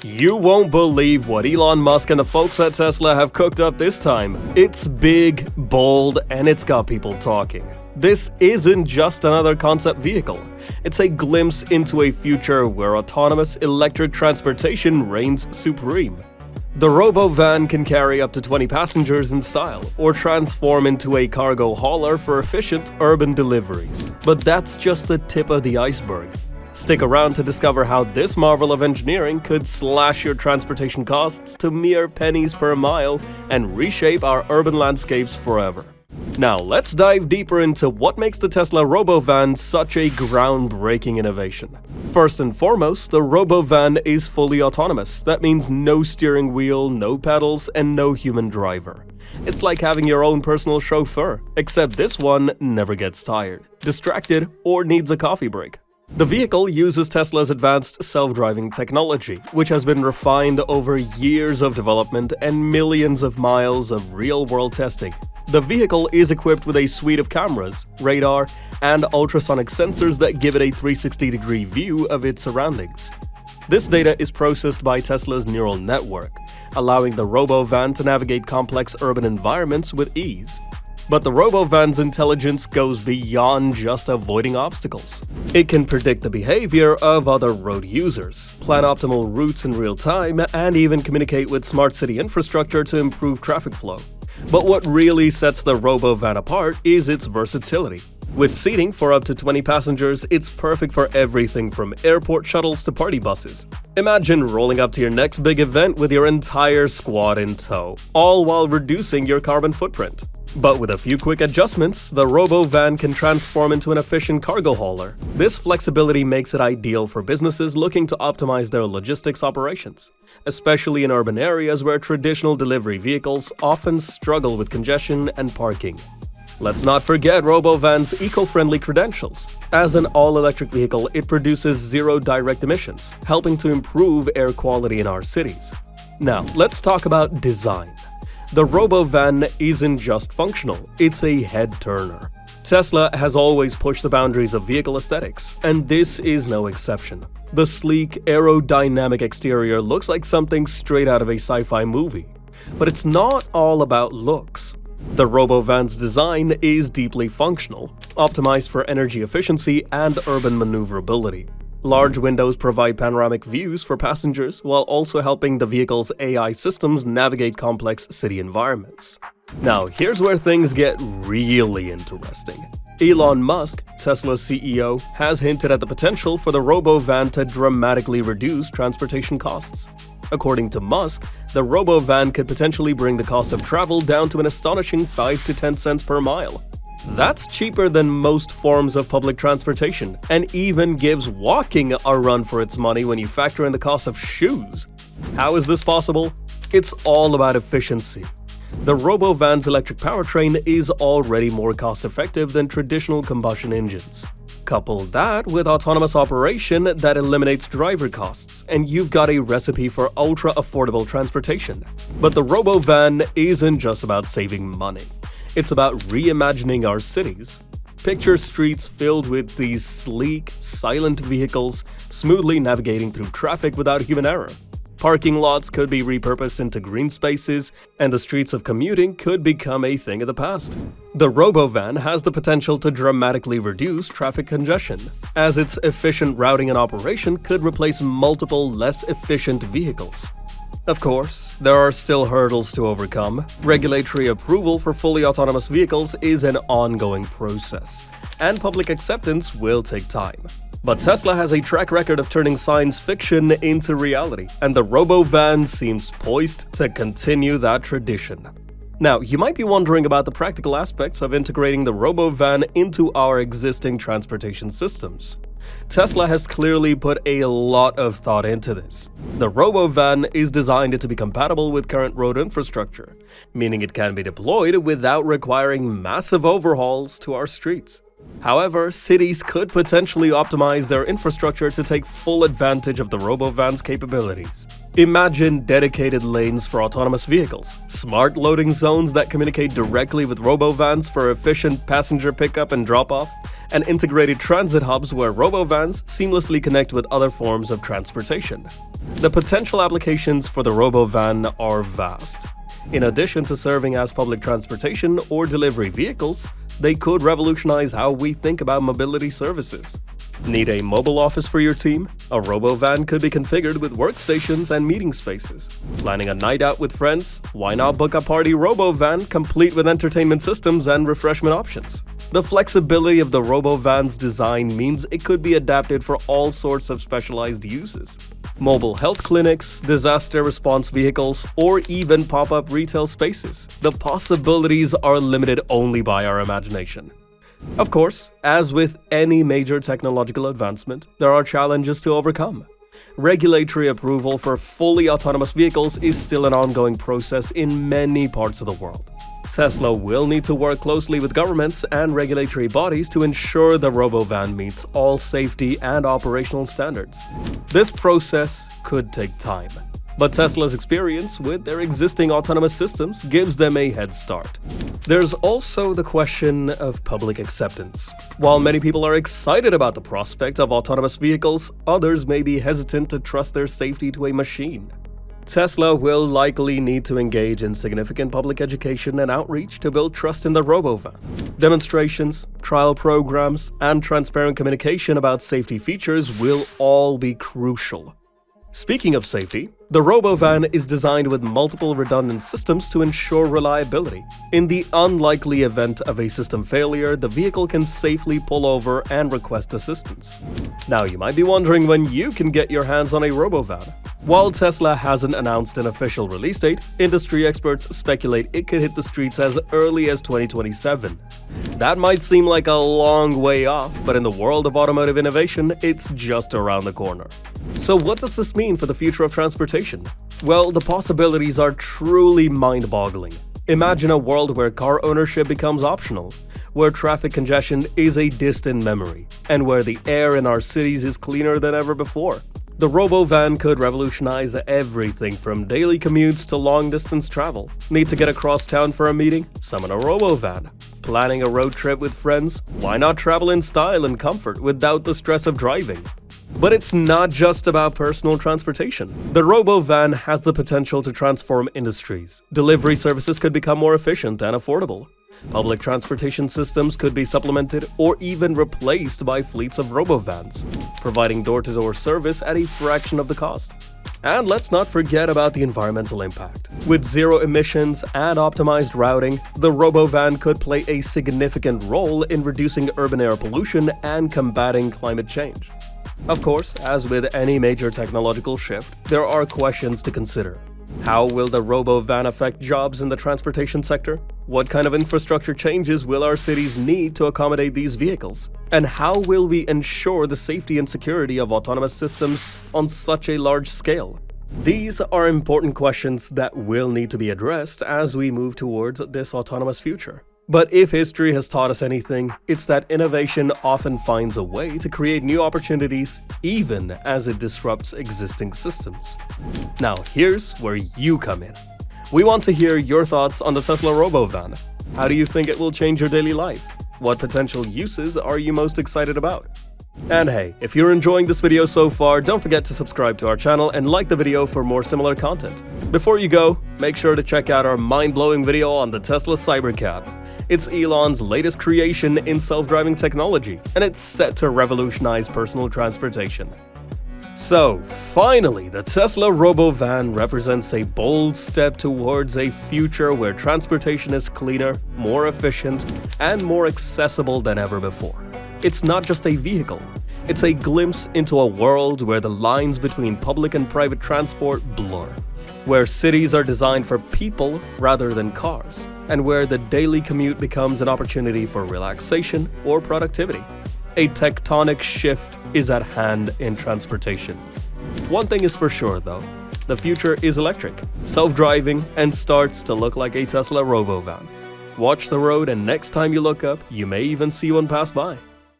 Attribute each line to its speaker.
Speaker 1: You won't believe what Elon Musk and the folks at Tesla have cooked up this time. It's big, bold, and it's got people talking. This isn't just another concept vehicle. It's a glimpse into a future where autonomous electric transportation reigns supreme. The Robovan can carry up to 20 passengers in style, or transform into a cargo hauler for efficient urban deliveries. But that's just the tip of the iceberg. Stick around to discover how this marvel of engineering could slash your transportation costs to mere pennies per mile and reshape our urban landscapes forever. Now let's dive deeper into what makes the Tesla Robovan such a groundbreaking innovation. First and foremost, the Robovan is fully autonomous. That means no steering wheel, no pedals, and no human driver. It's like having your own personal chauffeur, except this one never gets tired, distracted, or needs a coffee break. The vehicle uses Tesla's advanced self-driving technology, which has been refined over years of development and millions of miles of real-world testing. The vehicle is equipped with a suite of cameras, radar, and ultrasonic sensors that give it a 360-degree view of its surroundings. This data is processed by Tesla's neural network, allowing the Robovan to navigate complex urban environments with ease. But the Robovan's intelligence goes beyond just avoiding obstacles. It can predict the behavior of other road users, plan optimal routes in real time, and even communicate with smart city infrastructure to improve traffic flow. But what really sets the Robovan apart is its versatility. With seating for up to 20 passengers, it's perfect for everything from airport shuttles to party buses. Imagine rolling up to your next big event with your entire squad in tow, all while reducing your carbon footprint. But with a few quick adjustments, the Robovan can transform into an efficient cargo hauler. This flexibility makes it ideal for businesses looking to optimize their logistics operations, especially in urban areas where traditional delivery vehicles often struggle with congestion and parking. Let's not forget Robovan's eco-friendly credentials. As an all-electric vehicle, it produces zero direct emissions, helping to improve air quality in our cities. Now, let's talk about design. The Robovan isn't just functional, it's a head-turner. Tesla has always pushed the boundaries of vehicle aesthetics, and this is no exception. The sleek, aerodynamic exterior looks like something straight out of a sci-fi movie. But it's not all about looks. The Robovan's design is deeply functional, optimized for energy efficiency and urban maneuverability. Large windows provide panoramic views for passengers while also helping the vehicle's AI systems navigate complex city environments. Now, here's where things get really interesting. Elon Musk, Tesla's CEO, has hinted at the potential for the Robovan to dramatically reduce transportation costs. According to Musk, the Robovan could potentially bring the cost of travel down to an astonishing 5 to 10 cents per mile. That's cheaper than most forms of public transportation, and even gives walking a run for its money when you factor in the cost of shoes. How is this possible? It's all about efficiency. The Robovan's electric powertrain is already more cost-effective than traditional combustion engines. Couple that with autonomous operation that eliminates driver costs, and you've got a recipe for ultra-affordable transportation. But the Robovan isn't just about saving money. It's about reimagining our cities. Picture streets filled with these sleek, silent vehicles smoothly navigating through traffic without human error. Parking lots could be repurposed into green spaces, and the streets of commuting could become a thing of the past. The Robovan has the potential to dramatically reduce traffic congestion, as its efficient routing and operation could replace multiple less efficient vehicles. Of course, there are still hurdles to overcome. Regulatory approval for fully autonomous vehicles is an ongoing process, and public acceptance will take time. But Tesla has a track record of turning science fiction into reality, and the Robovan seems poised to continue that tradition. Now, you might be wondering about the practical aspects of integrating the Robovan into our existing transportation systems. Tesla has clearly put a lot of thought into this. The Robovan is designed to be compatible with current road infrastructure, meaning it can be deployed without requiring massive overhauls to our streets. However, cities could potentially optimize their infrastructure to take full advantage of the Robovan's capabilities. Imagine dedicated lanes for autonomous vehicles, smart loading zones that communicate directly with Robovans for efficient passenger pickup and drop-off, and integrated transit hubs where Robovans seamlessly connect with other forms of transportation. The potential applications for the Robovan are vast. In addition to serving as public transportation or delivery vehicles, they could revolutionize how we think about mobility services. Need a mobile office for your team? A Robovan could be configured with workstations and meeting spaces. Planning a night out with friends? Why not book a party Robovan complete with entertainment systems and refreshment options? The flexibility of the Robovan's design means it could be adapted for all sorts of specialized uses. Mobile health clinics, disaster response vehicles, or even pop-up retail spaces. The possibilities are limited only by our imagination. Of course, as with any major technological advancement, there are challenges to overcome. Regulatory approval for fully autonomous vehicles is still an ongoing process in many parts of the world. Tesla will need to work closely with governments and regulatory bodies to ensure the Robovan meets all safety and operational standards. This process could take time, but Tesla's experience with their existing autonomous systems gives them a head start. There's also the question of public acceptance. While many people are excited about the prospect of autonomous vehicles, others may be hesitant to trust their safety to a machine. Tesla will likely need to engage in significant public education and outreach to build trust in the Robovan. Demonstrations, trial programs, and transparent communication about safety features will all be crucial. Speaking of safety, the Robovan is designed with multiple redundant systems to ensure reliability. In the unlikely event of a system failure, the vehicle can safely pull over and request assistance. Now, you might be wondering when you can get your hands on a Robovan. While Tesla hasn't announced an official release date, industry experts speculate it could hit the streets as early as 2027. That might seem like a long way off, but in the world of automotive innovation, it's just around the corner. So what does this mean for the future of transportation? Well, the possibilities are truly mind-boggling. Imagine a world where car ownership becomes optional, where traffic congestion is a distant memory, and where the air in our cities is cleaner than ever before. The Robovan could revolutionize everything from daily commutes to long-distance travel. Need to get across town for a meeting? Summon a Robovan. Planning a road trip with friends? Why not travel in style and comfort without the stress of driving? But it's not just about personal transportation. The Robovan has the potential to transform industries. Delivery services could become more efficient and affordable. Public transportation systems could be supplemented or even replaced by fleets of Robovans, providing door-to-door service at a fraction of the cost. And let's not forget about the environmental impact. With zero emissions and optimized routing, the Robovan could play a significant role in reducing urban air pollution and combating climate change. Of course, as with any major technological shift, there are questions to consider. How will the Robovan affect jobs in the transportation sector? What kind of infrastructure changes will our cities need to accommodate these vehicles? And how will we ensure the safety and security of autonomous systems on such a large scale? These are important questions that will need to be addressed as we move towards this autonomous future. But if history has taught us anything, it's that innovation often finds a way to create new opportunities even as it disrupts existing systems. Now, here's where you come in. We want to hear your thoughts on the Tesla Robovan. How do you think it will change your daily life? What potential uses are you most excited about? And hey, if you're enjoying this video so far, don't forget to subscribe to our channel and like the video for more similar content. Before you go, make sure to check out our mind-blowing video on the Tesla Cybercab. It's Elon's latest creation in self-driving technology, and it's set to revolutionize personal transportation. So, finally, the Tesla Robovan represents a bold step towards a future where transportation is cleaner, more efficient, and more accessible than ever before. It's not just a vehicle, it's a glimpse into a world where the lines between public and private transport blur, where cities are designed for people rather than cars, and where the daily commute becomes an opportunity for relaxation or productivity. A tectonic shift is at hand in transportation. One thing is for sure though, the future is electric, self-driving, and starts to look like a Tesla Robovan. Watch the road, and next time you look up, you may even see one pass by.